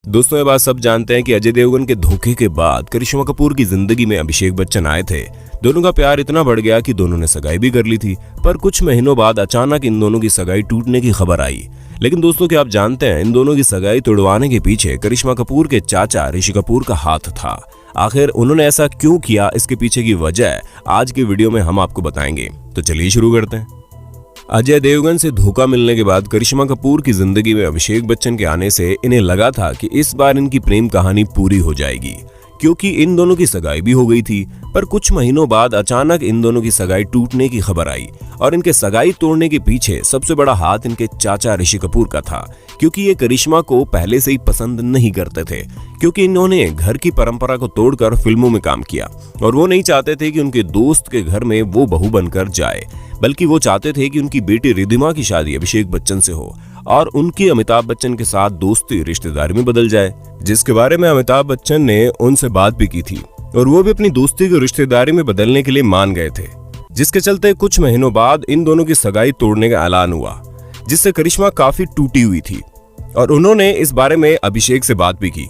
दोस्तों ये बात सब जानते हैं कि अजय देवगन के धोखे के बाद करिश्मा कपूर की जिंदगी में अभिषेक बच्चन आए थे। दोनों का प्यार इतना बढ़ गया कि दोनों ने सगाई भी कर ली थी। पर कुछ महीनों बाद अचानक इन दोनों की सगाई टूटने की खबर आई। लेकिन दोस्तों क्या आप जानते हैं, इन दोनों की सगाई तोड़वाने के पीछे करिश्मा कपूर के चाचा ऋषि कपूर का हाथ था। आखिर उन्होंने ऐसा क्यों किया, इसके पीछे की वजह आज की वीडियो में हम आपको बताएंगे। तो चलिए शुरू करते हैं। अजय देवगन से धोखा मिलने के बाद करिश्मा कपूर की जिंदगी में अभिषेक बच्चन के आने से इन्हें लगा था कि इस बार इनकी प्रेम कहानी पूरी हो जाएगी, क्योंकि इन दोनों की सगाई भी हो गई थी। पर कुछ महीनों बाद अचानक इन दोनों की सगाई टूटने की खबर आई और इनके सगाई तोड़ने के पीछे सबसे बड़ा हाथ इनके चाचा ऋषि कपूर का था, क्योंकि ये करिश्मा को पहले से ही पसंद नहीं करते थे, क्योंकि इन्होंने घर की परंपरा को तोड़कर फिल्मों में काम किया और वो नहीं चाहते थे कि उनके दोस्त के घर में वो बहू बनकर जाए, बल्कि वो चाहते थे कि उनकी बेटी रिद्धिमा की शादी अभिषेक बच्चन से हो और उनकी अमिताभ बच्चन के साथ दोस्ती रिश्तेदारी में बदल जाए, जिसके बारे में अमिताभ बच्चन ने उनसे बात भी की थी और वो भी अपनी दोस्ती को रिश्तेदारी में बदलने के लिए मान गए थे। जिसके चलते कुछ महीनों बाद इन दोनों की सगाई तोड़ने का ऐलान हुआ, जिससे करिश्मा काफी टूटी हुई थी और उन्होंने इस बारे में अभिषेक से बात भी की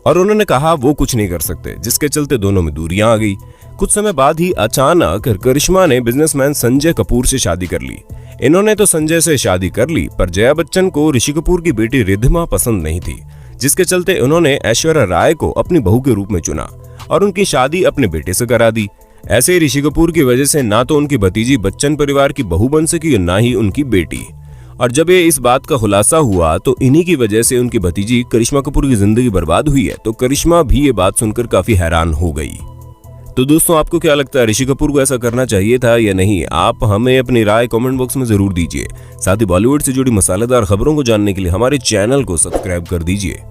और उन्होंने कहा वो कुछ नहीं कर सकते, जिसके चलते दोनों में दूरियां आ गई। कुछ समय बाद ही अचानक करिश्मा ने बिजनेसमैन संजय कपूर से शादी कर ली। इन्होंने तो संजय से शादी कर ली, पर जया बच्चन को ऋषि कपूर की बेटी रिद्धिमा पसंद नहीं थी, जिसके चलते उन्होंने ऐश्वर्या राय को अपनी बहू के रूप में चुना और उनकी शादी अपने बेटे से करा दी। ऐसे ही ऋषि कपूर की वजह से ना तो उनकी भतीजी बच्चन परिवार की बहू बन सकी, ना ही उनकी बेटी। और जब ये इस बात का खुलासा हुआ तो इन्हीं की वजह से उनकी भतीजी करिश्मा कपूर की जिंदगी बर्बाद हुई है। तो करिश्मा भी ये बात सुनकर काफी हैरान हो गई। तो दोस्तों आपको क्या लगता है, ऋषि कपूर को ऐसा करना चाहिए था या नहीं? आप हमें अपनी राय कमेंट बॉक्स में जरूर दीजिए। साथ ही बॉलीवुड से जुड़ी मसालेदार खबरों को जानने के लिए हमारे चैनल को सब्सक्राइब कर दीजिए।